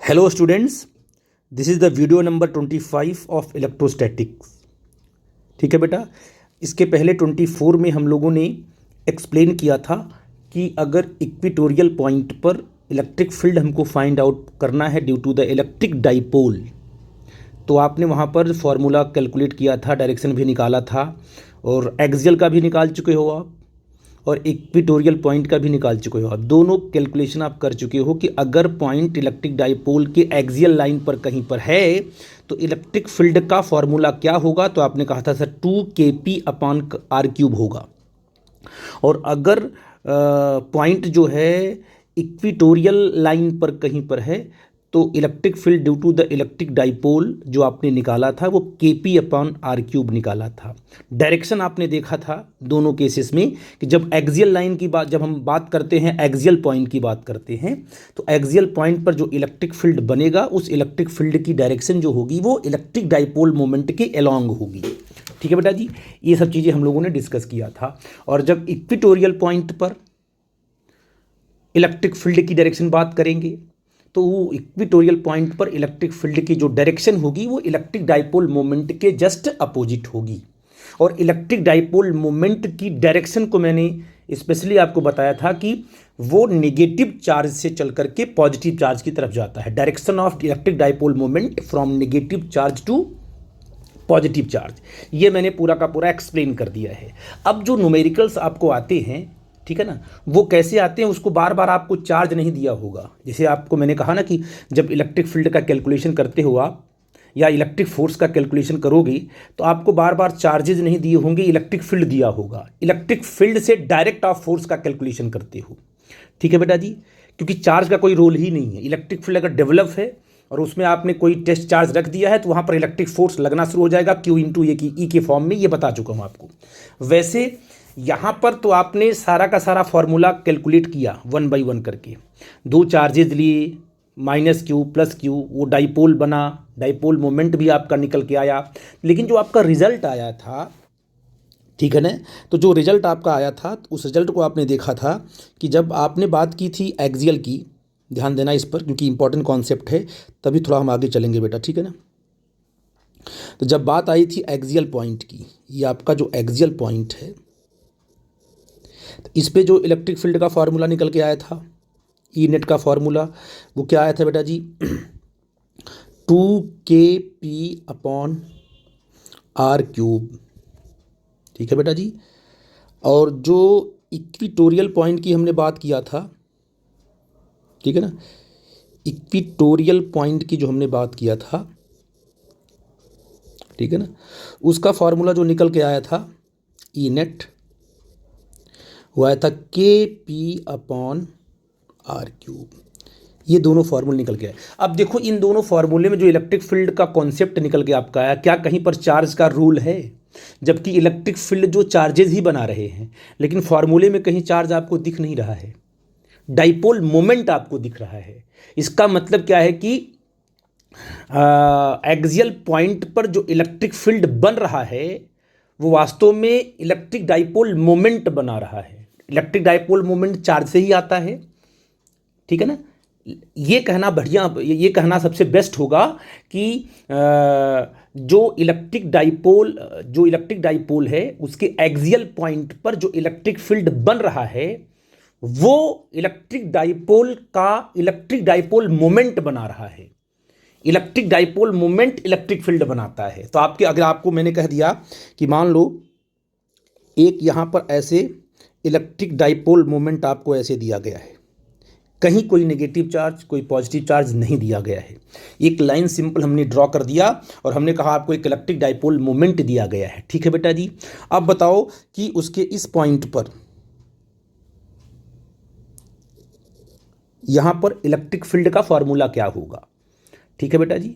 Hello students, this is the video number 25 of electrostatics. ठीक है बेटा, इसके पहले 24 में हम लोगों ने एक्सप्लेन किया था कि अगर इक्वेटोरियल पॉइंट पर इलेक्ट्रिक फील्ड हमको फाइंड आउट करना है due to the electric dipole, तो आपने वहाँ पर फॉर्मूला कैलकुलेट किया था, डायरेक्शन भी निकाला था और एक्सियल का भी निकाल चुके हो आप और इक्वेटोरियल पॉइंट का भी निकाल चुके हो आप। दोनों कैलकुलेशन आप कर चुके हो कि अगर पॉइंट इलेक्ट्रिक डाइपोल के एक्सियल लाइन पर कहीं पर है तो इलेक्ट्रिक फील्ड का फॉर्मूला क्या होगा। तो आपने कहा था सर 2kp/r³ होगा। और अगर पॉइंट जो है इक्वेटोरियल लाइन पर कहीं पर है तो electric field due to the electric dipole जो आपने निकाला था वो kp/r³ निकाला था। डायरेक्शन आपने देखा था दोनों केसेस में कि जब एक्सियल लाइन की बात, जब हम बात करते हैं एक्सियल पॉइंट की बात करते हैं तो एक्सियल पॉइंट पर जो इलेक्ट्रिक फील्ड बनेगा उस इलेक्ट्रिक फील्ड की डायरेक्शन जो होगी वो इलेक्ट्रिक डाइपोल मोमेंट के अलोंग होगी। ठीक है बेटा जी, ये सब चीज़ें हम लोगों ने डिस्कस किया था। और जब इक्वेटोरियल पॉइंट पर इलेक्ट्रिक फील्ड की डायरेक्शन बात करेंगे तो वो इक्वेटोरियल पॉइंट पर इलेक्ट्रिक फील्ड की जो डायरेक्शन होगी वो इलेक्ट्रिक डाइपोल मोमेंट के जस्ट अपोजिट होगी। और इलेक्ट्रिक डाइपोल मोमेंट की डायरेक्शन को मैंने स्पेशली आपको बताया था कि वो नेगेटिव चार्ज से चल करके पॉजिटिव चार्ज की तरफ जाता है। Direction of electric dipole moment from negative charge to positive charge, ये मैंने पूरा का पूरा एक्सप्लेन कर दिया है। अब जो न्यूमेरिकल्स आपको आते हैं, ठीक है ना, वो कैसे आते हैं, उसको बार बार आपको चार्ज नहीं दिया होगा। जैसे आपको मैंने कहा ना कि जब इलेक्ट्रिक फील्ड का कैलकुलेशन करते हो आप या इलेक्ट्रिक फोर्स का कैलकुलेशन करोगे तो आपको बार बार चार्जेज नहीं दिए होंगे, इलेक्ट्रिक फील्ड दिया होगा। इलेक्ट्रिक फील्ड से डायरेक्ट आप फोर्स का कैलकुलेशन करते हो। ठीक है बेटा जी, क्योंकि चार्ज का कोई रोल ही नहीं है। इलेक्ट्रिक फील्ड अगर डेवलप है और उसमें आपने कोई टेस्ट चार्ज रख दिया है तो वहाँ पर इलेक्ट्रिक फोर्स लगना शुरू हो जाएगा, Q × E के फॉर्म में, ये बता चुका हूँ आपको। वैसे यहाँ पर तो आपने सारा का सारा फॉर्मूला कैलकुलेट किया 1 by 1 करके, दो चार्जेज लिए, -Q +Q, वो डाइपोल बना, डाइपोल मोमेंट भी आपका निकल के आया। लेकिन जो आपका रिजल्ट आया था, ठीक है ना, तो जो रिजल्ट आपका आया था उस रिजल्ट को आपने देखा था कि जब आपने बात की थी एक्सियल की, ध्यान देना इस पर क्योंकि इंपॉर्टेंट कॉन्सेप्ट है, तभी थोड़ा हम आगे चलेंगे बेटा, ठीक है ना। तो जब बात आई थी एक्सियल पॉइंट की, ये आपका जो एक्सियल पॉइंट है, तो इस पे जो इलेक्ट्रिक फील्ड का फार्मूला निकल के आया था, ई नेट का फार्मूला, वो क्या आया था बेटा जी 2kp/r³। ठीक है बेटा जी। और जो इक्वेटोरियल पॉइंट की हमने बात किया था, ठीक है ना, इक्वेटोरियल पॉइंट की जो हमने बात किया था, ठीक है ना, उसका फार्मूला जो निकल के आया था ई नेट, वो आया था kp/r³। ये दोनों फार्मूले निकल के आए। अब देखो इन दोनों फार्मूले में जो इलेक्ट्रिक फील्ड का कॉन्सेप्ट निकल के आपका आया, क्या कहीं पर चार्ज का रूल है? जबकि इलेक्ट्रिक फील्ड जो चार्जेस ही बना रहे हैं, लेकिन फार्मूले में कहीं चार्ज आपको दिख नहीं रहा है, डाइपोल मोमेंट आपको दिख रहा है। इसका मतलब क्या है कि एक्सियल पॉइंट पर जो इलेक्ट्रिक फील्ड बन रहा है वो वास्तव में इलेक्ट्रिक डाइपोल मोमेंट बना रहा है। इलेक्ट्रिक डाइपोल मोमेंट चार्ज से ही आता है, ठीक है ना। ये कहना बढ़िया, ये कहना सबसे बेस्ट होगा कि जो इलेक्ट्रिक डाइपोल है उसके एक्सियल पॉइंट पर जो इलेक्ट्रिक फील्ड बन रहा है वो इलेक्ट्रिक डाइपोल मोमेंट बना रहा है। Electric dipole moment electric field बनाता है। तो अगर आपको मैंने कह दिया कि मान लो एक यहाँ पर ऐसे इलेक्ट्रिक डाइपोल मोमेंट आपको ऐसे दिया गया है, कहीं कोई नेगेटिव चार्ज कोई पॉजिटिव चार्ज नहीं दिया गया है, एक लाइन सिंपल हमने ड्रॉ कर दिया और हमने कहा आपको एक इलेक्ट्रिक डाइपोल मोमेंट दिया गया है। ठीक है बेटा जी। अब बताओ कि उसके इस पॉइंट पर यहाँ पर इलेक्ट्रिक फील्ड का फॉर्मूला क्या होगा? ठीक है बेटा जी।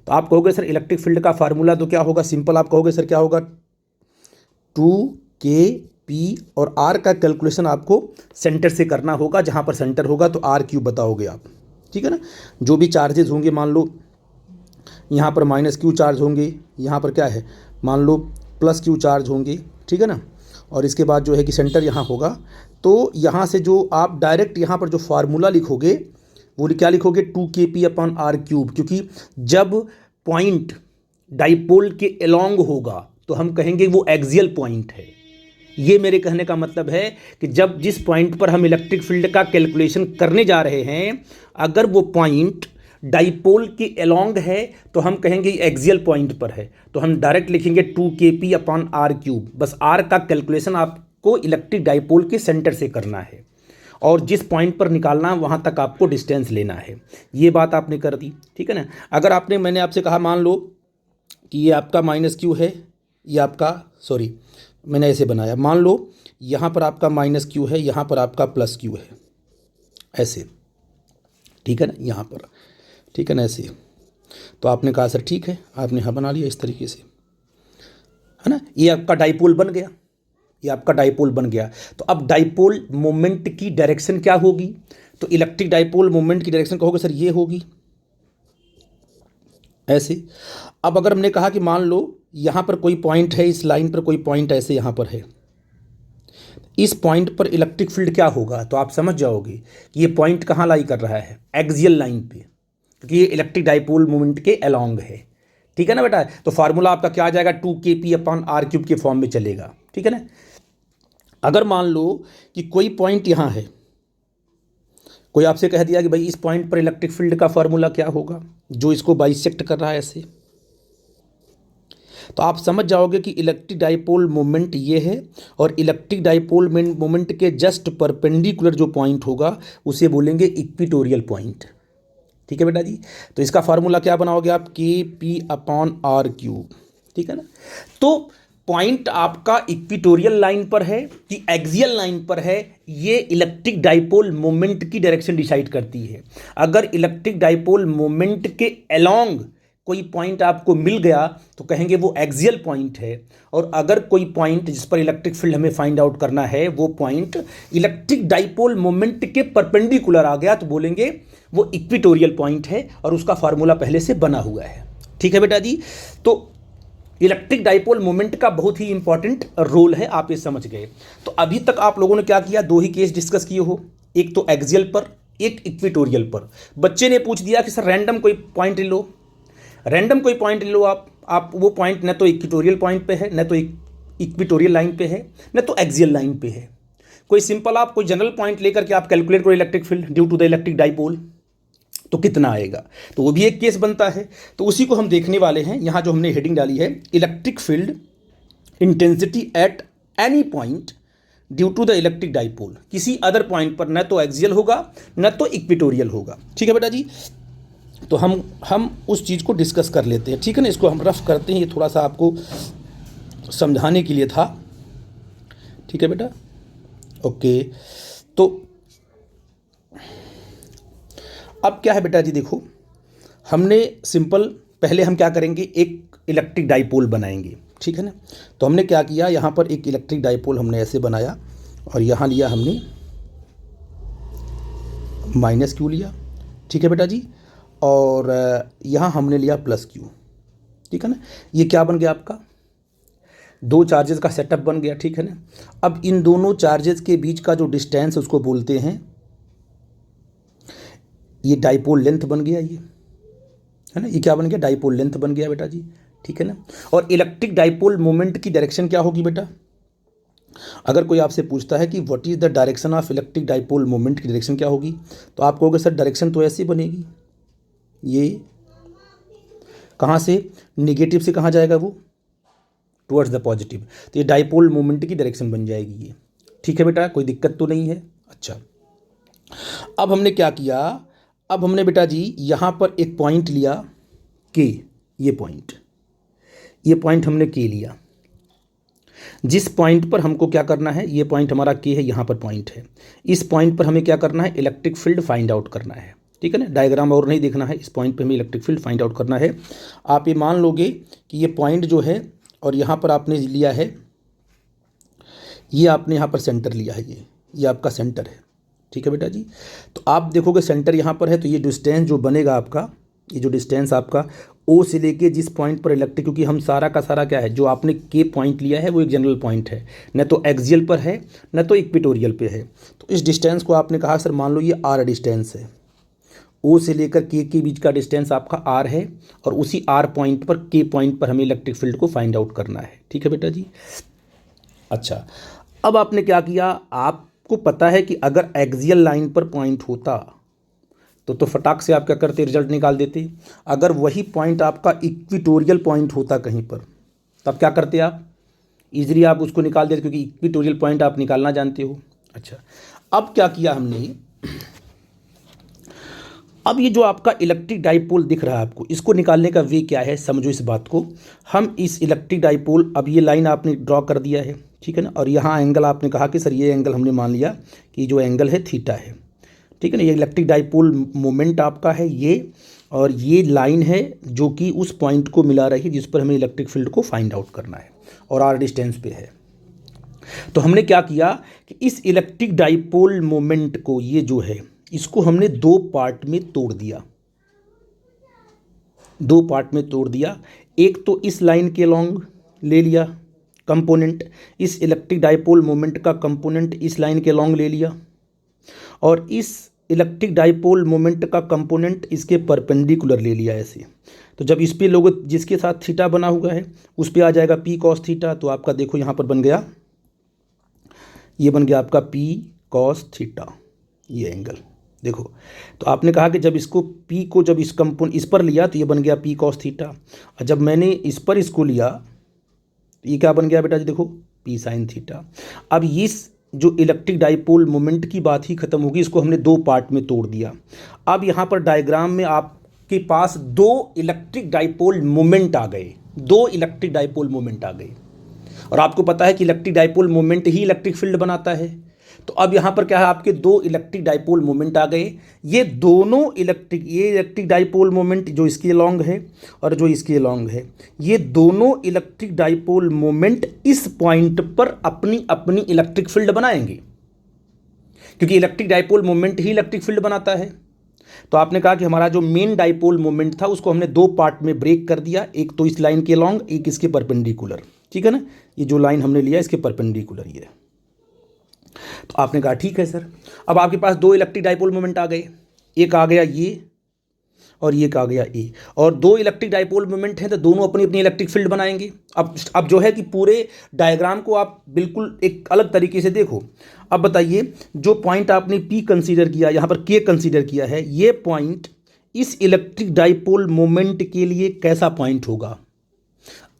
तो आप कहोगे सर इलेक्ट्रिक फील्ड का फार्मूला तो क्या होगा, सिंपल आप कहोगे सर क्या होगा 2kp और r का कैलकुलेशन आपको सेंटर से करना होगा, जहाँ पर सेंटर होगा तो r³ बताओगे आप, ठीक है ना। जो भी चार्जेस होंगे, मान लो यहाँ पर -Q चार्ज होंगे, यहाँ पर क्या है मान लो +Q चार्ज होंगे, ठीक है ना। और इसके बाद जो है कि सेंटर यहाँ होगा, तो यहाँ से जो आप डायरेक्ट यहाँ पर जो फार्मूला लिखोगे वो क्या लिखोगे 2kp/r³, क्योंकि जब पॉइंट डाइपोल के अलोंग होगा तो हम कहेंगे वो एक्सियल पॉइंट है। ये मेरे कहने का मतलब है कि जब जिस पॉइंट पर हम इलेक्ट्रिक फील्ड का कैलकुलेशन करने जा रहे हैं, अगर वो पॉइंट डाइपोल के अलोंग है तो हम कहेंगे एक्सियल पॉइंट पर है, तो हम डायरेक्ट लिखेंगे 2kp/r³। बस r का कैलकुलेशन आपको इलेक्ट्रिक डाइपोल के सेंटर से करना है और जिस पॉइंट पर निकालना वहाँ तक आपको डिस्टेंस लेना है। ये बात आपने कर दी, ठीक है ना। अगर मैंने आपसे कहा मान लो कि ये आपका -q है, ये आपका मैंने ऐसे बनाया, मान लो यहाँ पर आपका -q है, यहाँ पर आपका +q है, ऐसे, ठीक है ना, यहाँ पर, ठीक है ना, ऐसे। तो आपने कहा सर ठीक है, आपने यहाँ बना लिया इस तरीके से, है ना। ये आपका डाइपोल बन गया, ये आपका डाइपोल बन गया। तो अब डाइपोल मोमेंट की डायरेक्शन क्या होगी? तो इलेक्ट्रिक डाइपोल मोमेंट की डायरेक्शन कहोगे सर ये होगी, ऐसे। अब अगर हमने कहा कि मान लो यहाँ पर कोई पॉइंट है, इस लाइन पर कोई पॉइंट ऐसे यहाँ पर है, इस पॉइंट पर इलेक्ट्रिक फील्ड क्या होगा? तो आप समझ जाओगे कि ये पॉइंट कहाँ लाई कर रहा है, एक्सियल लाइन पे, क्योंकि ये इलेक्ट्रिक डाइपोल मोमेंट के अलोंग है, ठीक है ना बेटा। तो फार्मूला आपका क्या आ जाएगा, 2kp/r³ के फॉर्म में चलेगा, ठीक है ना। अगर मान लो कि कोई पॉइंट यहाँ है, कोई आपसे कह दिया कि भाई इस पॉइंट पर इलेक्ट्रिक फील्ड का फार्मूला क्या होगा, जो इसको बाइसेक्ट कर रहा है ऐसे, तो आप समझ जाओगे कि इलेक्ट्रिक डाइपोल मोमेंट ये है और इलेक्ट्रिक डाइपोल मोमेंट के जस्ट परपेंडिकुलर जो पॉइंट होगा उसे बोलेंगे इक्वेटोरियल पॉइंट, ठीक है बेटा जी। तो इसका फार्मूला क्या बनाओगे आप, kp/r³, ठीक है ना। तो पॉइंट आपका इक्वेटोरियल लाइन पर है कि एक्सियल लाइन पर है, ये इलेक्ट्रिक डाइपोल मोमेंट की डायरेक्शन डिसाइड करती है। अगर इलेक्ट्रिक डाइपोल मोमेंट के अलोंग कोई पॉइंट आपको मिल गया तो कहेंगे वो एक्सियल पॉइंट है, और अगर कोई पॉइंट जिस पर इलेक्ट्रिक फील्ड हमें फाइंड आउट करना है वो पॉइंट इलेक्ट्रिक डाइपोल मोमेंट के परपेंडिकुलर आ गया तो बोलेंगे वो इक्वेटोरियल पॉइंट है और उसका फार्मूला पहले से बना हुआ है, ठीक है बेटा जी। तो इलेक्ट्रिक डाइपोल मोमेंट का बहुत ही इंपॉर्टेंट रोल है, आप ये समझ गए। तो अभी तक आप लोगों ने क्या किया, दो ही केस डिस्कस किए हो, एक तो एक्सियल पर, एक इक्वेटोरियल पर। बच्चे ने पूछ दिया कि सर रैंडम कोई पॉइंट ले लो, रैंडम कोई पॉइंट ले लो आप वो पॉइंट न तो इक्वेटोरियल पॉइंट पे है, न तो इक्वेटोरियल लाइन पे है, न तो एक्सियल लाइन पे है। कोई सिंपल आप कोई जनरल पॉइंट लेकर के आप कैलकुलेट करो electric field due to the electric dipole, तो कितना आएगा, तो वो भी एक केस बनता है। तो उसी को हम देखने वाले हैं। यहाँ जो हमने हेडिंग डाली है, electric field intensity at any point due to the electric dipole, किसी अदर पॉइंट पर न तो एक्सियल होगा न तो इक्वेटोरियल होगा, ठीक है बेटा जी। तो हम उस चीज़ को डिस्कस कर लेते हैं, ठीक है ना। इसको हम रफ करते हैं, ये थोड़ा सा आपको समझाने के लिए था, ठीक है बेटा, ओके। तो अब क्या है बेटा जी, देखो हमने सिंपल पहले हम क्या करेंगे, एक इलेक्ट्रिक डाइपोल बनाएंगे, ठीक है ना। तो हमने क्या किया, यहाँ पर एक इलेक्ट्रिक डाइपोल हमने ऐसे बनाया और यहाँ लिया हमने -q लिया, ठीक है बेटा जी, और यहाँ हमने लिया +q, ठीक है ना। ये क्या बन गया आपका, दो चार्जेस का सेटअप बन गया, ठीक है ना। अब इन दोनों चार्जेस के बीच का जो डिस्टेंस उसको बोलते हैं, ये डाइपोल लेंथ बन गया, ये है ना, ये क्या बन गया, डाइपोल लेंथ बन गया बेटा जी, ठीक है ना। और इलेक्ट्रिक डाइपोल मोमेंट की डायरेक्शन क्या होगी बेटा, अगर कोई आपसे पूछता है कि what is the direction of electric dipole moment की डायरेक्शन क्या होगी, तो आप कहोगे सर डायरेक्शन तो ऐसी बनेगी, ये कहाँ से, निगेटिव से कहाँ जाएगा वो, टुवर्ड्स द पॉजिटिव, तो ये डाइपोल मोमेंट की डायरेक्शन बन जाएगी ये, ठीक है बेटा, कोई दिक्कत तो नहीं है। अच्छा, अब हमने क्या किया, अब हमने बेटा जी यहाँ पर एक पॉइंट लिया के, ये पॉइंट हमने के लिया, जिस पॉइंट पर हमको क्या करना है, ये पॉइंट हमारा के है, यहाँ पर पॉइंट है, इस पॉइंट पर हमें क्या करना है, इलेक्ट्रिक फील्ड फाइंड आउट करना है, ठीक है ना। डायग्राम और नहीं देखना है, इस पॉइंट पे हमें इलेक्ट्रिक फील्ड फाइंड आउट करना है। आप ये मान लोगे कि ये पॉइंट जो है और यहाँ पर आपने लिया है, ये आपने यहाँ पर सेंटर लिया है, ये आपका सेंटर है, ठीक है बेटा जी। तो आप देखोगे सेंटर यहाँ पर है, तो ये डिस्टेंस जो बनेगा आपका, ये जो डिस्टेंस आपका ओ से लेके जिस पॉइंट पर इलेक्ट्रिक, क्योंकि हम सारा का सारा क्या है, जो आपने के पॉइंट लिया है वो एक जनरल पॉइंट है, न तो एक्सियल पर है न तो इक्वेटोरियल पे है। तो इस डिस्टेंस को आपने कहा सर मान लो ये आर डिस्टेंस है, ओ से लेकर के बीच का डिस्टेंस आपका आर है, और उसी आर पॉइंट पर के पॉइंट पर हमें इलेक्ट्रिक फील्ड को फाइंड आउट करना है। ठीक है बेटा जी। अच्छा, अब आपने क्या किया, आपको पता है कि अगर एक्सियल लाइन पर पॉइंट होता तो फटाक से आप क्या करते, रिजल्ट निकाल देते। अगर वही पॉइंट आपका इक्विटोरियल पॉइंट होता कहीं पर, तब क्या करते आप, इजीली आप उसको निकाल देते, क्योंकि इक्विटोरियल पॉइंट आप निकालना जानते हो। अच्छा, अब क्या किया हमने, अब ये जो आपका इलेक्ट्रिक डाइपोल दिख रहा है आपको, इसको निकालने का वे क्या है, समझो इस बात को। हम इस इलेक्ट्रिक डाइपोल, अब ये लाइन आपने ड्रॉ कर दिया है, ठीक है ना, और यहाँ एंगल आपने कहा कि सर ये एंगल हमने मान लिया कि जो एंगल है थीटा है, ठीक है ना। ये इलेक्ट्रिक डाइपोल मोमेंट आपका है ये, और ये लाइन है जो कि उस पॉइंट को मिला रही है जिस पर हमें इलेक्ट्रिक फील्ड को फाइंड आउट करना है, और आर डिस्टेंस पे है। तो हमने क्या किया कि इस इलेक्ट्रिक डाइपोल मोमेंट को, ये जो है, इसको हमने दो पार्ट में तोड़ दिया, दो पार्ट में तोड़ दिया। एक तो इस लाइन के लॉन्ग ले लिया कंपोनेंट, इस इलेक्ट्रिक डाइपोल मोमेंट का कंपोनेंट इस लाइन के लॉन्ग ले लिया, और इस इलेक्ट्रिक डाइपोल मोमेंट का कंपोनेंट इसके परपेंडिकुलर ले लिया ऐसे। तो जब इस पे लोग जिसके साथ थीटा बना हुआ है उस पे आ जाएगा पी कॉस थीटा, तो आपका देखो यहाँ पर बन गया, ये बन गया आपका पी कॉस थीटा, ये एंगल देखो। तो आपने कहा कि जब इसको पी को जब इस कंपोनेंट इस पर लिया तो ये बन गया पी कॉस थीटा, और जब मैंने इस पर इसको लिया तो ये क्या बन गया बेटा जी, देखो पी साइन थीटा। अब इस जो इलेक्ट्रिक डाइपोल मोमेंट की बात ही खत्म होगी, इसको हमने दो पार्ट में तोड़ दिया। अब यहाँ पर डायग्राम में आपके पास दो इलेक्ट्रिक डाइपोल मोमेंट आ गए, दो इलेक्ट्रिक डाइपोल मोमेंट आ गए, और आपको पता है कि इलेक्ट्रिक डाइपोल मोमेंट ही इलेक्ट्रिक फील्ड बनाता है। तो अब यहाँ पर क्या है, आपके दो इलेक्ट्रिक डाइपोल मोमेंट आ गए। ये दोनों ये इलेक्ट्रिक डाइपोल मोमेंट जो इसके लॉन्ग है और जो इसके लॉन्ग है, ये दोनों इलेक्ट्रिक डाइपोल मोमेंट इस पॉइंट पर अपनी अपनी इलेक्ट्रिक फील्ड बनाएंगे, क्योंकि इलेक्ट्रिक डाइपोल मोमेंट ही इलेक्ट्रिक फील्ड बनाता है। तो आपने कहा कि हमारा जो मेन डाइपोल मोमेंट था उसको हमने दो पार्ट में ब्रेक कर दिया, एक तो इस लाइन के लॉन्ग, एक इसके परपेंडिकुलर, ठीक है ना। ये जो लाइन हमने लिया इसके परपेंडिकुलर ये। तो आपने कहा ठीक है सर। अब आपके पास दो इलेक्ट्रिक डाइपोल मोमेंट आ गए, एक आ गया ये और ये आ गया ए, और दो इलेक्ट्रिक डाइपोल मोमेंट हैं तो दोनों अपनी अपनी इलेक्ट्रिक फील्ड बनाएंगे। अब जो है कि पूरे डायग्राम को आप बिल्कुल एक अलग तरीके से देखो। अब बताइए, जो पॉइंट आपने पी कंसीडर किया, यहाँ पर के कंसीडर किया है, ये पॉइंट इस इलेक्ट्रिक डाइपोल मोमेंट के लिए कैसा पॉइंट होगा,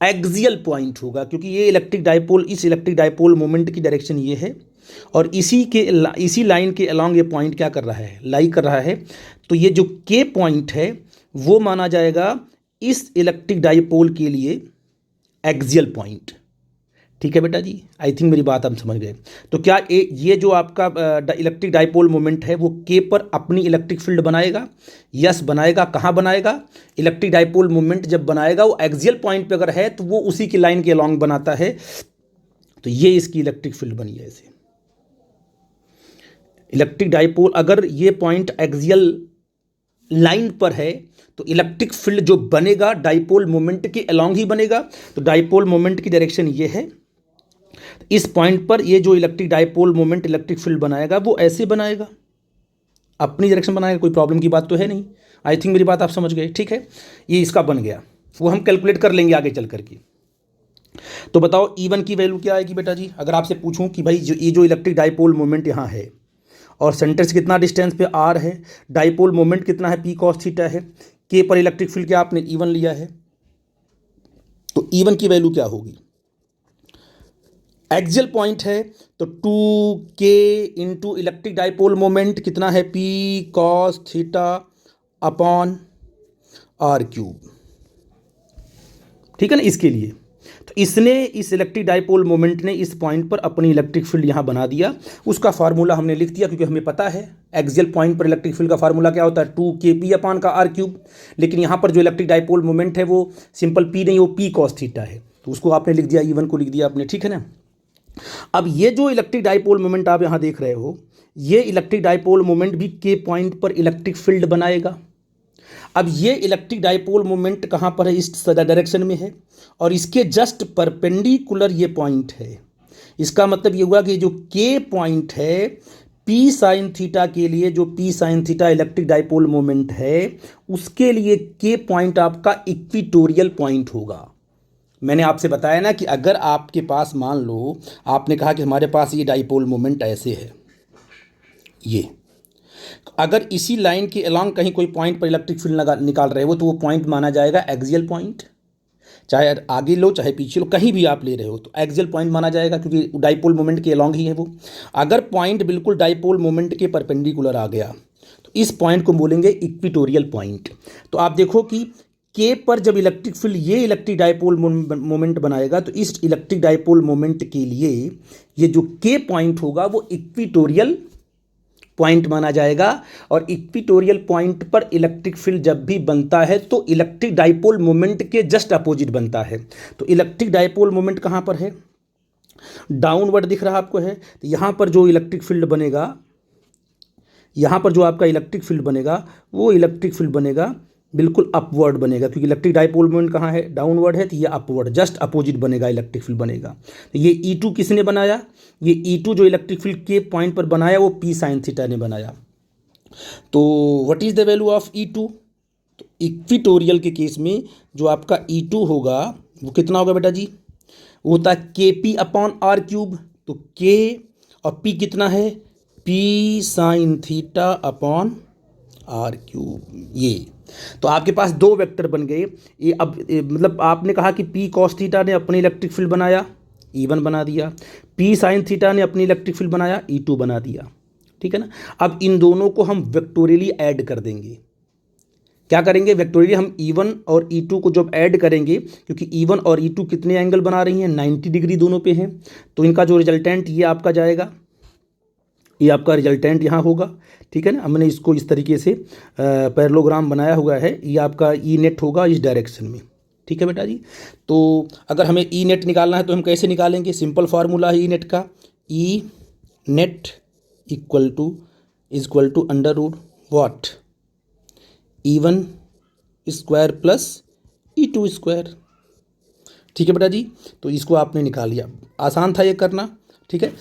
एक्सियल पॉइंट होगा, क्योंकि ये इलेक्ट्रिक डाइपोल, इस इलेक्ट्रिक डाइपोल मोमेंट की डायरेक्शन ये है, और इसी लाइन के अलोंग ये पॉइंट क्या कर रहा है, लाई कर रहा है। तो ये जो के पॉइंट है वो माना जाएगा इस इलेक्ट्रिक डाइपोल के लिए एक्सियल पॉइंट। ठीक है बेटा जी, आई थिंक मेरी बात आप समझ गए। तो क्या ये जो आपका इलेक्ट्रिक डाइपोल मोमेंट है वो के पर अपनी इलेक्ट्रिक फील्ड बनाएगा? यस बनाएगा। कहाँ बनाएगा? इलेक्ट्रिक डाइपोल मोमेंट जब बनाएगा वो एक्सियल पॉइंट पे अगर है तो वो उसी की लाइन के अलोंग बनाता है। तो ये इसकी इलेक्ट्रिक फील्ड बनी है ऐसे। इलेक्ट्रिक डाइपोल अगर ये पॉइंट एक्सियल लाइन पर है तो इलेक्ट्रिक फील्ड जो बनेगा डाइपोल मोमेंट के अलोंग ही बनेगा। तो डाइपोल मोमेंट की डायरेक्शन ये है, इस पॉइंट पर ये जो electric dipole moment electric field बनाएगा वो ऐसे बनाएगा, अपनी डायरेक्शन बनाएगा। कोई प्रॉब्लम की बात तो है नहीं। आई थिंक मेरी बात आप समझ गए। ठीक है, ये इसका बन गया, वो हम कैलकुलेट कर लेंगे आगे चल करके। तो बताओ E1 की वैल्यू क्या आएगी बेटा जी? अगर आपसे पूछूं कि भाई ये जो इलेक्ट्रिक डाइपोल मोमेंट यहाँ है और सेंटर से कितना डिस्टेंस पे R है, डाइपोल मोमेंट कितना है P cos थीटा है, K पर इलेक्ट्रिक फील्ड क्या आपने E1 लिया है, तो E1 की वैल्यू क्या होगी? एक्सियल पॉइंट है तो 2K into electric dipole moment कितना है, P cos theta upon R³। ठीक है ना, इसके लिए तो इसने इस इलेक्ट्रिक डाइपोल मोमेंट ने इस पॉइंट पर अपनी इलेक्ट्रिक फील्ड यहाँ बना दिया। उसका फार्मूला हमने लिख दिया क्योंकि हमें पता है एक्सियल पॉइंट पर इलेक्ट्रिक फील्ड का फार्मूला क्या होता है, 2KP अपान का R³। लेकिन यहाँ पर जो इलेक्ट्रिक डाइपोल मोमेंट है वो सिंपल P नहीं, वो P cos थीटा है, तो उसको आपने लिख दिया, E1 को लिख दिया आपने। ठीक है ना। अब ये जो इलेक्ट्रिक डाइपोल मोमेंट आप यहाँ देख रहे हो, ये इलेक्ट्रिक डाइपोल मोमेंट भी K पॉइंट पर इलेक्ट्रिक फील्ड बनाएगा। अब ये इलेक्ट्रिक डाइपोल मोमेंट कहाँ पर है, इस डायरेक्शन में है, और इसके जस्ट परपेंडिकुलर ये पॉइंट है। इसका मतलब ये हुआ कि जो K पॉइंट है पी साइन थीटा के लिए, जो P sine theta electric dipole moment है, उसके लिए के पॉइंट आपका इक्विटोरियल पॉइंट होगा। मैंने आपसे बताया ना कि अगर आपके पास, मान लो आपने कहा कि हमारे पास ये डाइपोल मोमेंट ऐसे है, ये अगर इसी लाइन के अलॉन्ग कहीं कोई पॉइंट पर इलेक्ट्रिक फील्ड निकाल रहे हो तो वो पॉइंट माना जाएगा एक्सियल पॉइंट। चाहे आगे लो चाहे पीछे लो, कहीं भी आप ले रहे हो तो एक्सियल पॉइंट माना जाएगा, क्योंकि डाइपोल मोमेंट के अलॉन्ग ही है वो। अगर पॉइंट बिल्कुल डाइपोल मोमेंट के परपेंडिकुलर आ गया तो इस पॉइंट को बोलेंगे इक्विटोरियल पॉइंट। तो आप देखो कि के पर जब इलेक्ट्रिक फील्ड ये इलेक्ट्रिक डाइपोल मोमेंट बनाएगा तो इस इलेक्ट्रिक डाइपोल मोमेंट के लिए ये जो के पॉइंट होगा वो इक्विटोरियल पॉइंट माना जाएगा। और इक्विटोरियल पॉइंट पर इलेक्ट्रिक फील्ड जब भी बनता है तो इलेक्ट्रिक डाइपोल मोमेंट के जस्ट अपोजिट बनता है। तो इलेक्ट्रिक डाइपोल मोमेंट कहाँ पर है? डाउनवर्ड दिख रहा आपको है। तो यहाँ पर जो इलेक्ट्रिक फील्ड बनेगा, यहाँ पर जो आपका इलेक्ट्रिक फील्ड बनेगा वो इलेक्ट्रिक फील्ड बनेगा बिल्कुल अपवर्ड बनेगा, क्योंकि इलेक्ट्रिक डाइपोल मोमेंट कहाँ है? डाउनवर्ड है, तो ये अपवर्ड जस्ट अपोजिट बनेगा, इलेक्ट्रिक फील्ड बनेगा। तो ये E2 किसने बनाया? ये E2 जो इलेक्ट्रिक फील्ड के पॉइंट पर बनाया वो पी साइन थीटा ने बनाया। तो what is the value of E2? तो इक्विटोरियल के केस में जो आपका E2 होगा वो कितना होगा बेटा जी? वो होता है KP अपॉन आर क्यूब। तो K और P कितना है? P sine theta upon are cube. ये तो आपके पास दो वेक्टर बन गए। ये अब मतलब आपने कहा कि P कॉस थीटा ने अपनी इलेक्ट्रिक फील्ड बनाया, E1 बना दिया। P साइन थीटा ने अपनी इलेक्ट्रिक फील्ड बनाया, E2 बना दिया। ठीक है ना। अब इन दोनों को हम वेक्टोरियली ऐड कर देंगे। क्या करेंगे? वेक्टोरियली हम E1 और E2 को जब ऐड करेंगे, क्योंकि E1 और E2 कितने एंगल बना रही हैं? 90 डिग्री दोनों पे हैं। तो इनका जो रिजल्टेंट ये आपका जाएगा, ये आपका रिजल्टेंट यहाँ होगा। ठीक है ना। हमने इसको इस तरीके से पैरेललोग्राम बनाया हुआ है। ये आपका ई नेट होगा इस डायरेक्शन में। ठीक है बेटा जी। तो अगर हमें ई नेट निकालना है तो हम कैसे निकालेंगे? सिंपल फार्मूला है ई नेट का। E net equal to under root what? E1 square plus E2 square. ठीक है बेटा जी। तो इसको आपने निकाल लिया, आसान था ये करना। ठीक है।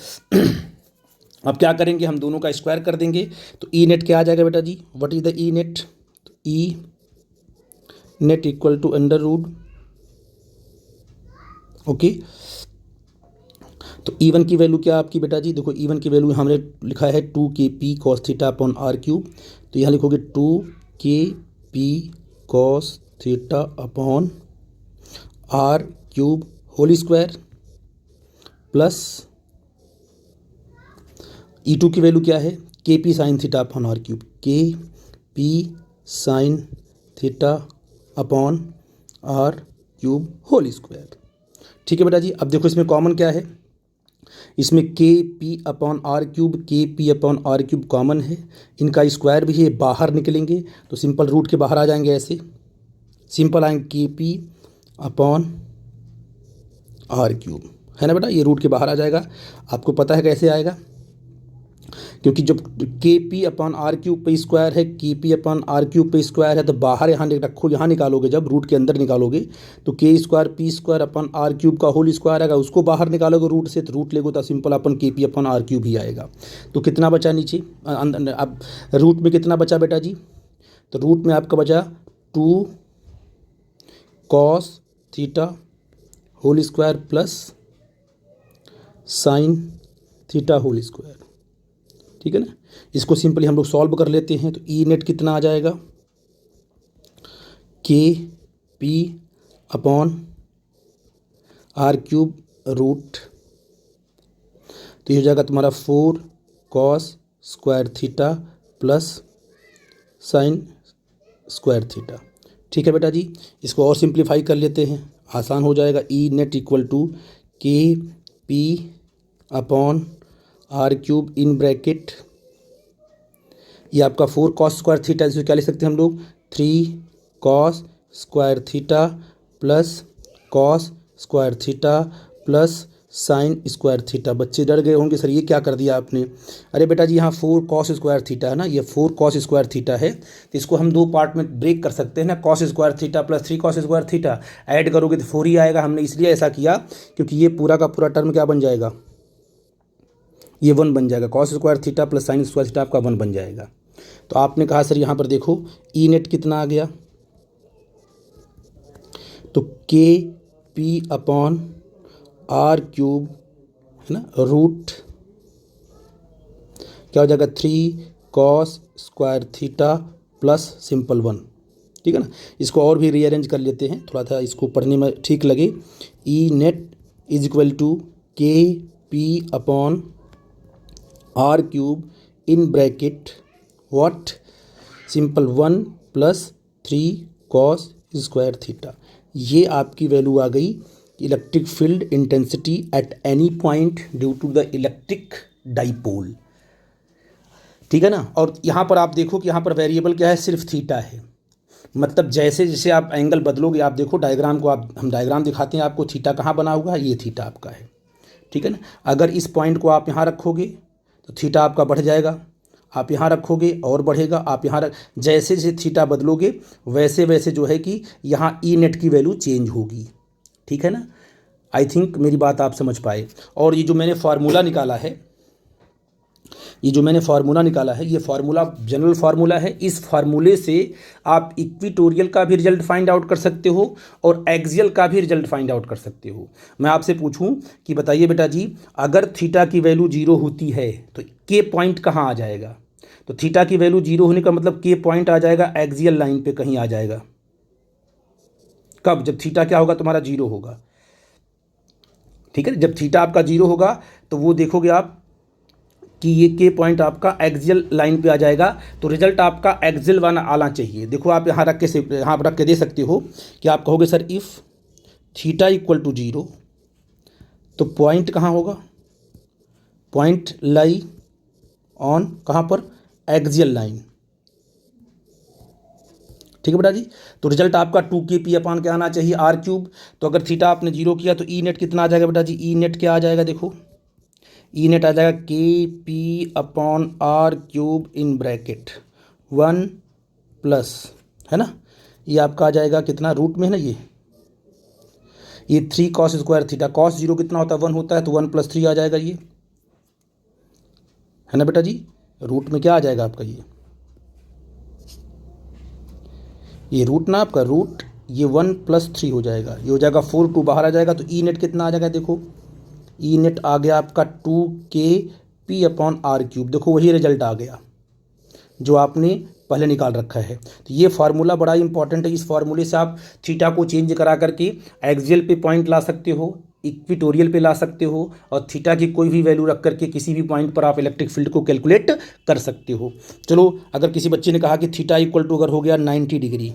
अब क्या करेंगे? हम दोनों का स्क्वायर कर देंगे। तो ई नेट क्या आ जाएगा बेटा जी? What is the E net? तो E net equal to under root, okay. तो E1 की वैल्यू क्या आपकी बेटा जी? देखो E1 की वैल्यू हमने लिखा है 2KP cos theta upon are cube. तो यहाँ लिखोगे 2KP cos theta upon are cube whole square plus E2 की वैल्यू क्या है? KP sine theta upon are cube. KP sine theta upon are cube whole square. ठीक है बेटा जी। अब देखो इसमें कॉमन क्या है? इसमें KP upon are cube, KP upon are cube common है। इनका स्क्वायर भी है, बाहर निकलेंगे तो सिंपल रूट के बाहर आ जाएंगे, ऐसे सिंपल आएंगे KP अपॉन आर क्यूब, है ना बेटा। ये रूट के बाहर आ जाएगा। आपको पता है कैसे आएगा? क्योंकि जब KP अपॉन आर क्यूब पे स्क्वायर है, KP अपॉन आर क्यूब पे स्क्वायर है, तो बाहर यहाँ रखो, यहाँ निकालोगे, जब रूट के अंदर निकालोगे तो K square P square upon are cube का होल स्क्वायर आएगा। उसको बाहर निकालोगे रूट से, तो रूट लेगो तो सिंपल अपन KP अपॉन आर क्यूब ही आएगा। तो कितना बचा नीचे? अब रूट में कितना बचा बेटा जी? तो रूट में आपका बचा 2 cos theta whole square plus sine theta whole square. ठीक है ना। इसको सिंपली हम लोग सॉल्व कर लेते हैं। तो ई नेट कितना आ जाएगा? KP upon are cube root, तो ये हो जाएगा तुम्हारा 4 cos square theta plus sine square theta. ठीक है बेटा जी। इसको और सिंप्लीफाई कर लेते हैं, आसान हो जाएगा। E net equal to KP upon are cube in bracket, ये आपका 4 कॉस स्क्वायर थीटा, इसको क्या लिख सकते हैं हम लोग? 3 cos square theta plus cos square theta plus sine square theta. बच्चे डर गए होंगे सर ये क्या कर दिया आपने? अरे बेटा जी यहाँ 4 कॉस स्क्वायर थीटा है ना, ये 4 कॉस स्क्वायर थीटा है, तो इसको हम दो पार्ट में ब्रेक कर सकते हैं ना। Cos square theta plus 3 cos square theta add करोगे तो 4 ही आएगा। हमने इसलिए ऐसा किया क्योंकि ये पूरा का पूरा टर्म क्या बन जाएगा? ये 1 बन जाएगा, cos square theta plus sine square theta आपका 1 बन जाएगा। तो आपने कहा सर यहाँ पर देखो ई नेट कितना आ गया, तो के पी अपॉन आर क्यूब है ना, रूट क्या हो जाएगा 3 cos square theta plus simple 1, ठीक है ना। इसको और भी रीअरेंज कर लेते हैं, थोड़ा सा इसको पढ़ने में ठीक लगे। E net is equal to K P upon are cube in bracket what simple 1 plus 3 cos square theta. ये आपकी वैल्यू आ गई electric field intensity at any point due to the electric dipole, ठीक है ना। और यहाँ पर आप देखो कि यहाँ पर वेरिएबल क्या है, सिर्फ थीटा है। मतलब जैसे जैसे आप एंगल बदलोगे, आप देखो डायग्राम को, आप हम डायग्राम दिखाते हैं आपको, थीटा कहाँ बना हुआ है, ये थीटा आपका है, ठीक है ना। अगर इस पॉइंट को आप यहाँ रखोगे तो थीटा आपका बढ़ जाएगा, आप यहाँ रखोगे और बढ़ेगा, आप यहाँ जैसे जैसे थीटा बदलोगे वैसे वैसे जो है कि यहाँ ई नेट की वैल्यू चेंज होगी, ठीक है ना। आई थिंक मेरी बात आप समझ पाए। और ये जो मैंने फार्मूला निकाला है, ये फार्मूला जनरल फार्मूला है। इस फार्मूले से आप इक्विटोरियल का भी रिजल्ट फाइंड आउट कर सकते हो और एक्सियल का भी रिजल्ट फाइंड आउट कर सकते हो। मैं आपसे पूछूं कि बताइए बेटा जी, अगर थीटा की वैल्यू 0 होती है तो के पॉइंट कहाँ आ जाएगा? तो थीटा की वैल्यू 0 होने का मतलब के पॉइंट आ जाएगा एक्सियल लाइन पे कहीं आ जाएगा। कब? जब थीटा क्या होगा तुम्हारा 0 होगा, ठीक है। जब थीटा आपका 0 होगा तो वो देखोगे आप कि ये के पॉइंट आपका एक्सियल लाइन पे आ जाएगा, तो रिजल्ट आपका एक्सियल वाला आना चाहिए। देखो आप यहाँ रख के दे सकते हो कि आप कहोगे sir if theta equal to 0, तो पॉइंट कहाँ होगा? पॉइंट लाई ऑन कहाँ पर? एक्सियल लाइन, ठीक है बेटा जी। तो रिजल्ट आपका 2kp अपान क्या आना चाहिए? R cube. तो अगर थीटा आपने 0 किया तो ई नेट कितना आ जाएगा बेटा जी? ई नेट क्या आ जाएगा? देखो ई नेट आ जाएगा K P upon are cube in bracket 1 plus, है ना, ये आपका आ जाएगा कितना, रूट में है ना, ये 3 कॉस स्क्वायर थीटा। कॉस 0 कितना होता है? 1 होता है, तो 1 प्लस 3 आ जाएगा, ये है ना बेटा जी। रूट में क्या आ जाएगा आपका? ये रूट ना आपका, रूट ये 1 प्लस 3 हो जाएगा, ये हो जाएगा 4, 2 बाहर आ जाएगा। तो ई नेट कितना आ जाएगा? देखो ई नेट आ गया आपका 2kp अपॉन आर क्यूब। देखो वही रिजल्ट आ गया जो आपने पहले निकाल रखा है। तो ये फार्मूला बड़ा इंपॉर्टेंट है। इस फार्मूले से आप थीटा को चेंज करा करके एक्सियल पे पॉइंट ला सकते हो, इक्विटोरियल पे ला सकते हो, और थीटा की कोई भी वैल्यू रख करके किसी भी पॉइंट पर आप इलेक्ट्रिक फील्ड को कैलकुलेट कर सकते हो। चलो, अगर किसी बच्चे ने कहा कि थीटा इक्वल टू अगर हो गया 90 डिग्री,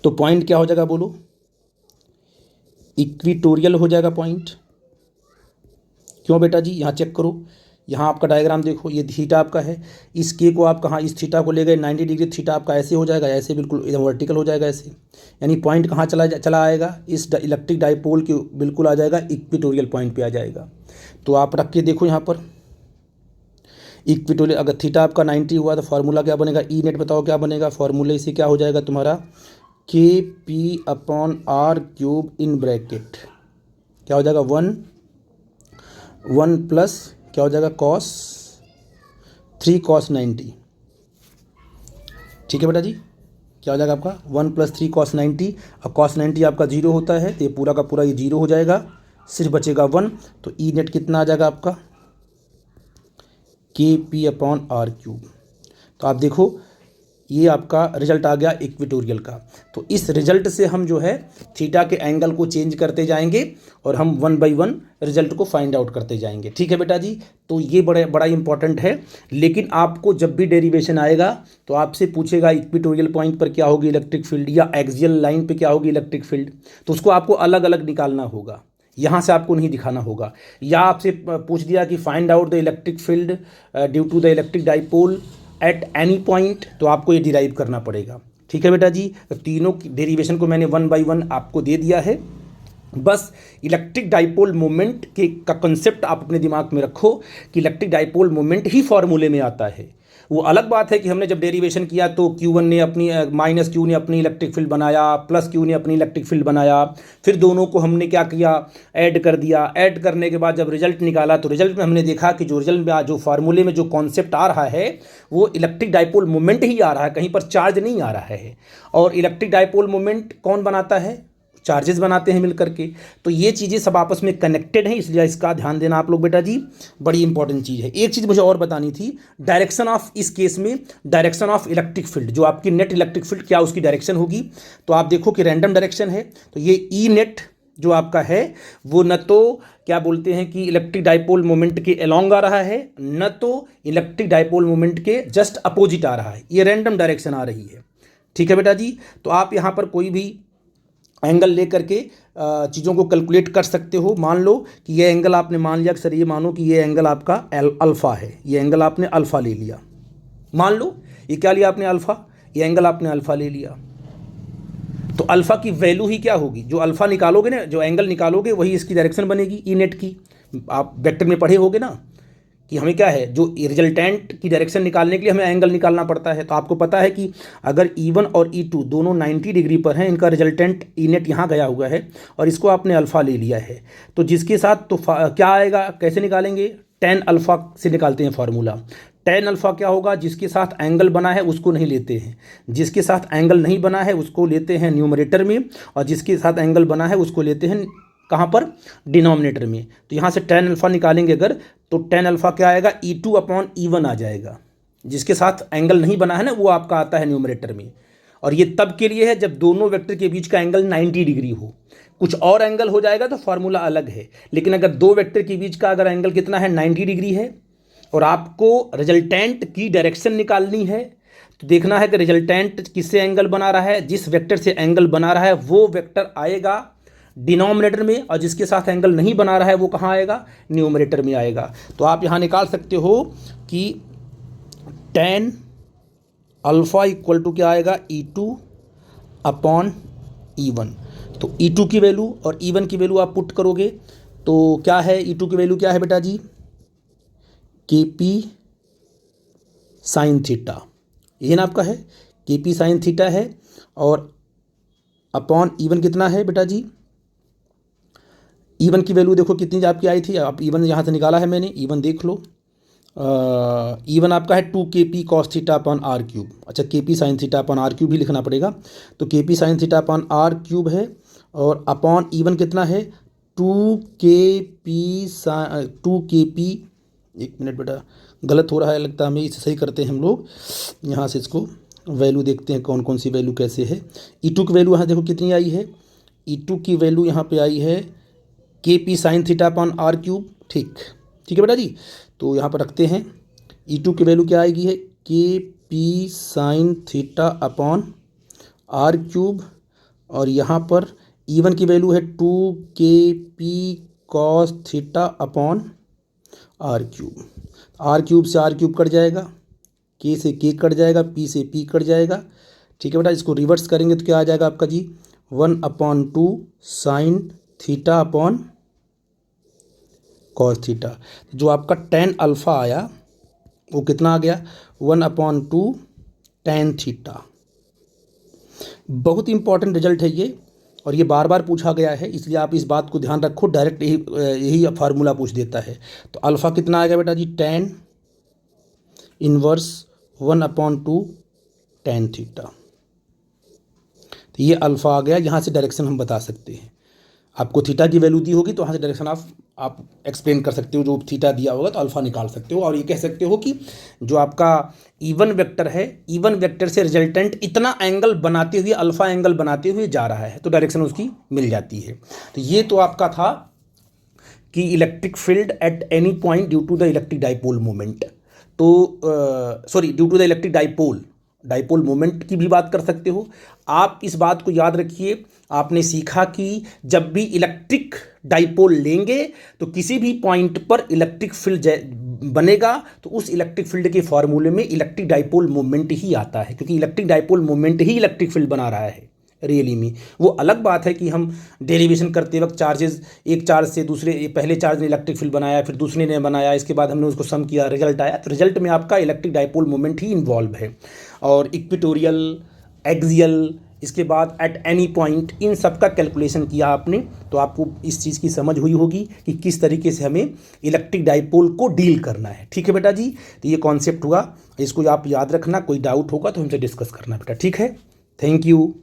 तो पॉइंट क्या हो जाएगा बोलो? इक्विटोरियल हो जाएगा पॉइंट। क्यों बेटा जी? यहाँ चेक करो, यहाँ आपका डायग्राम देखो, ये थीटा आपका है, इस के को आप कहाँ, इस थीटा को ले गए 90 डिग्री, थीटा आपका ऐसे हो जाएगा, ऐसे बिल्कुल एकदम वर्टिकल हो जाएगा ऐसे। यानी पॉइंट कहाँ चला आएगा? इस इलेक्ट्रिक डाइपोल के बिल्कुल आ जाएगा, इक्विटोरियल पॉइंट पे आ जाएगा। तो आप रख के देखो यहाँ पर इक्विटोरियल, अगर थीटा आपका 90 हुआ तो फार्मूला क्या बनेगा? ई नेट बताओ क्या बनेगा? फार्मूले से क्या हो जाएगा तुम्हारा? K P upon are cube in bracket क्या हो जाएगा? 1 प्लस क्या हो जाएगा? कॉस 3 कॉस 90, ठीक है बेटा जी। क्या हो जाएगा आपका? 1 प्लस 3 कॉस 90। और कॉस 90 आपका 0 होता है, तो ये पूरा का पूरा ये 0 हो जाएगा, सिर्फ बचेगा 1। तो ई नेट कितना आ जाएगा आपका? के पी अपॉन आर क्यूब। तो आप देखो ये आपका रिजल्ट आ गया इक्विटोरियल का। तो इस रिजल्ट से हम जो है थीटा के एंगल को चेंज करते जाएंगे और हम 1 बाई 1 रिजल्ट को फाइंड आउट करते जाएंगे, ठीक है बेटा जी। तो ये बड़ा इंपॉर्टेंट है। लेकिन आपको जब भी डेरिवेशन आएगा तो आपसे पूछेगा इक्विटोरियल पॉइंट पर क्या होगी इलेक्ट्रिक फील्ड, या एक्सियल लाइन पे क्या होगी इलेक्ट्रिक फील्ड, तो उसको आपको अलग अलग निकालना होगा, यहाँ से आपको नहीं दिखाना होगा। या आपसे पूछ दिया कि find out the electric field due to the electric dipole at any point, तो आपको ये डिराइव करना पड़ेगा, ठीक है बेटा जी। तो तीनों डेरिवेशन को मैंने 1 बाई 1 आपको दे दिया है। बस इलेक्ट्रिक डाइपोल मोमेंट का कंसेप्ट आप अपने दिमाग में रखो कि इलेक्ट्रिक डाइपोल मोमेंट ही फॉर्मूले में आता है, वो अलग बात है कि हमने जब डेरिवेशन किया तो Q1 ने अपनी माइनस Q ने अपनी इलेक्ट्रिक फील्ड बनाया, प्लस Q ने अपनी इलेक्ट्रिक फील्ड बनाया, फिर दोनों को हमने क्या किया, ऐड कर दिया। ऐड करने के बाद जब रिजल्ट निकाला तो रिजल्ट में हमने देखा कि जो रिजल्ट में जो फार्मूले में जो कॉन्सेप्ट आ रहा है वो इलेक्ट्रिक डाइपोल मोमेंट ही आ रहा है, कहीं पर चार्ज नहीं आ रहा है। और इलेक्ट्रिक डाइपोल मोमेंट कौन बनाता है, चार्जेस बनाते हैं मिल करके। तो ये चीज़ें सब आपस में कनेक्टेड हैं, इसलिए इसका ध्यान देना आप लोग बेटा जी, बड़ी इंपॉर्टेंट चीज़ है। एक चीज़ मुझे और बतानी थी, डायरेक्शन ऑफ, इस केस में डायरेक्शन ऑफ इलेक्ट्रिक फील्ड, जो आपकी नेट इलेक्ट्रिक फील्ड क्या उसकी डायरेक्शन होगी। तो आप देखो कि रैंडम डायरेक्शन है, तो ये ई नेट जो आपका है वो न तो क्या बोलते हैं कि इलेक्ट्रिक डाइपोल मोमेंट के अलोंग आ रहा है, न तो इलेक्ट्रिक डाइपोल मोमेंट के जस्ट अपोजिट आ रहा है, ये रैंडम डायरेक्शन आ रही है। ठीक है बेटा जी। तो आप यहाँ पर कोई भी एंगल ले करके चीज़ों को कैलकुलेट कर सकते हो। मान लो कि ये एंगल आपने मान लिया, सर ये मानो कि ये एंगल आपका अल्फ़ा है, ये एंगल आपने अल्फ़ा ले लिया। मान लो ये क्या लिया आपने, अल्फ़ा, ये एंगल आपने अल्फ़ा ले लिया। तो अल्फ़ा की वैल्यू ही क्या होगी, जो अल्फ़ा निकालोगे ना, जो एंगल निकालोगे वही इसकी डायरेक्शन बनेगी, ई नेट की। आप वेक्टर में पढ़े होगे ना कि हमें क्या है, जो रिजल्टेंट की डायरेक्शन निकालने के लिए हमें एंगल निकालना पड़ता है। तो आपको पता है कि अगर E1 और E2 दोनों 90 डिग्री पर हैं, इनका रिजल्टेंट ई नेट यहाँ गया हुआ है और इसको आपने अल्फ़ा ले लिया है, तो जिसके साथ तो क्या आएगा, कैसे निकालेंगे, tan अल्फ़ा से निकालते हैं फार्मूला। tan अल्फ़ा क्या होगा, जिसके साथ एंगल बना है उसको नहीं लेते हैं, जिसके साथ एंगल नहीं बना है उसको लेते हैं न्यूमरेटर में, और जिसके साथ एंगल बना है उसको लेते हैं कहाँ पर, डिनोमिनेटर में। तो यहाँ से tan अल्फ़ा निकालेंगे अगर, तो tan अल्फ़ा क्या आएगा, E2/E1 आ जाएगा। जिसके साथ एंगल नहीं बना है ना वो आपका आता है न्यूमरेटर में। और ये तब के लिए है जब दोनों वेक्टर के बीच का एंगल 90 डिग्री हो। कुछ और एंगल हो जाएगा तो फार्मूला अलग है, लेकिन अगर दो वेक्टर के बीच का अगर एंगल कितना है, 90 डिग्री है, और आपको रिजल्टेंट की डायरेक्शन निकालनी है, तो देखना है कि रिजल्टेंट किससे एंगल बना रहा है, जिस वेक्टर से एंगल बना रहा है वो वेक्टर आएगा डिनोमिनेटर में, और जिसके साथ एंगल नहीं बना रहा है वो कहाँ आएगा, न्यूमरेटर में आएगा। तो आप यहाँ निकाल सकते हो कि tan अल्फ़ा इक्वल टू क्या आएगा, E2/E1। तो E2 की वैल्यू और E1 की वैल्यू आप पुट करोगे तो क्या है, E2 की वैल्यू क्या है बेटा जी, KP साइन थीटा, ये ना आपका है KP साइन थीटा है, और अपॉन E1 कितना है बेटा जी, E1 की वैल्यू देखो कितनी आपकी आई थी, आप E1 यहाँ से निकाला है मैंने, E1 देख लो, E1 आपका है 2KP cos θ/r³। अच्छा, KP sin θ/r³ भी लिखना पड़ेगा, तो KP sin θ/r³ है, और अपॉन E1 कितना है, 2KP, एक मिनट बेटा गलत हो रहा है लगता है, हमें इसे सही करते हैं हम लोग, यहाँ से इसको वैल्यू देखते हैं कौन कौन सी वैल्यू कैसे है। E2 की वैल्यू यहाँ देखो कितनी आई है, E2 की वैल्यू यहाँ पे आई है KP sin θ/r³। ठीक है बेटा जी। तो यहाँ पर रखते हैं, E2 की वैल्यू क्या आएगी है, KP sin θ/r³, और यहाँ पर E1 की वैल्यू है 2KP cos θ/r³। r³ से r³ कट जाएगा, K से K कट जाएगा, P से P कट जाएगा। ठीक है बेटा, इसको रिवर्स करेंगे तो क्या आ जाएगा आपका जी, 1/2 sin θ/cos θ। जो आपका tan अल्फ़ा आया वो कितना आ गया, 1/2 tan θ। बहुत इंपॉर्टेंट रिजल्ट है ये, और ये बार बार पूछा गया है, इसलिए आप इस बात को ध्यान रखो, डायरेक्ट यही फार्मूला पूछ देता है। तो अल्फ़ा कितना आएगा बेटा जी, tan इनवर्स 1/2 tan θ। तो ये अल्फ़ा आ गया, यहाँ से डायरेक्शन हम बता सकते हैं। आपको थीटा की वैल्यू दी होगी तो वहाँ से डायरेक्शन आप एक्सप्लेन कर सकते हो, जो थीटा दिया होगा तो अल्फ़ा निकाल सकते हो, और ये कह सकते हो कि जो आपका E1 वेक्टर है, E1 वेक्टर से रिजल्टेंट इतना एंगल बनाते हुए, अल्फ़ा एंगल बनाते हुए जा रहा है, तो डायरेक्शन उसकी मिल जाती है। तो ये तो आपका था कि electric field at any point due to the electric dipole moment. तो sorry, due to the electric dipole moment की भी बात कर सकते हो। आप इस बात को याद रखिए, आपने सीखा कि जब भी इलेक्ट्रिक डाइपोल लेंगे तो किसी भी पॉइंट पर इलेक्ट्रिक फील्ड बनेगा, तो उस इलेक्ट्रिक फील्ड के फॉर्मूले में इलेक्ट्रिक डाइपोल मोमेंट ही आता है, क्योंकि इलेक्ट्रिक डाइपोल मोमेंट ही इलेक्ट्रिक फील्ड बना रहा है। रियली में। वो अलग बात है कि हम डेरिवेशन करते वक्त चार्जेस, एक चार्ज से दूसरे, पहले चार्ज ने इलेक्ट्रिक फील्ड बनाया, फिर दूसरे ने बनाया, इसके बाद हमने उसको सम किया, रिजल्ट आया, तो रिजल्ट में आपका इलेक्ट्रिक डाइपोल मोमेंट ही इन्वॉल्व है। और इक्वेटोरियल, एक्सियल, इसके बाद एट एनी पॉइंट, इन सब का कैलकुलेशन किया आपने, तो आपको इस चीज़ की समझ हुई होगी कि किस तरीके से हमें इलेक्ट्रिक डाइपोल को डील करना है। ठीक है बेटा जी, तो ये कॉन्सेप्ट हुआ, इसको आप याद रखना, कोई डाउट होगा तो हमसे डिस्कस करना बेटा। ठीक है, थैंक यू।